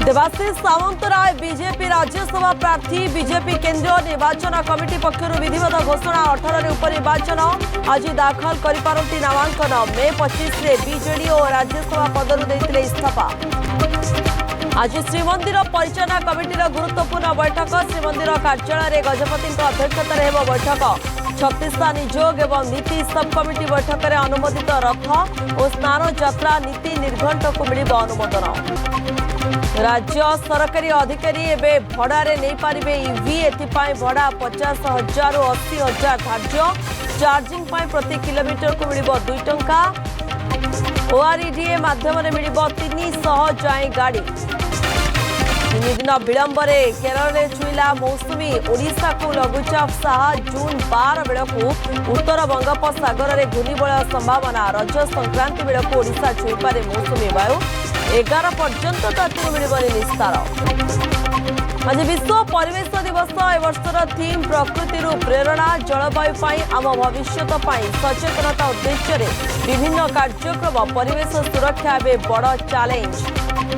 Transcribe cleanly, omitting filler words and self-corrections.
Debashish सावंतराय BJP Rajya Sabha प्रार्थी BJP केंद्रीय निर्वाचन कमिटी पक्षर विधिवत घोषणा 18 उपनिर्वाचन आज दाखल करिपारती नामांकन मे 25 रे बीजेडी और राज्यसभा पदरु देथिले इस्तीफा। आज श्रीमंदिर परिचालना कमिटीर गुरुत्वपूर्ण बैठक श्रीमंदिर कार्यालय गजपति अध्यक्षतार हेब बैठक 36टा नियोग एवं नीति सब कमिटी बैठक में अनुमोदित रथ और स्नान यात्रा नीति निर्घंट को मिल अनुमोदन। राज्य सरकारी अधिकारी एवं भड़ारे नहीं पारे ईवी एपाई भड़ा 50,000 रु 80,000 धार्य चार्जिंग प्रति किलोमीटर को मिल 2 टंका ओआरईडीए माध्यम मिल 300 जाए गाड़ी। 3 दिन विलंब केरल में छुईला मौसुमी ओडिशा को लघुचाप साहा जून 12 बेलू उत्तर बंगोपसागर में घूर्णिबलय संभावना रज संक्रांति बेलू ओडिशा छुईपे मौसुमी वायु 11 पर्यंत ताती मिलबनी निस्तार। आज विश्व परिवेश दिवस ए वर्षर थीम प्रकृति प्रेरणा जलवायु आम भविष्य सचेतनता उद्देश्य विभिन्न कार्यक्रम परिवेश सुरक्षा बड़ चैलेंज।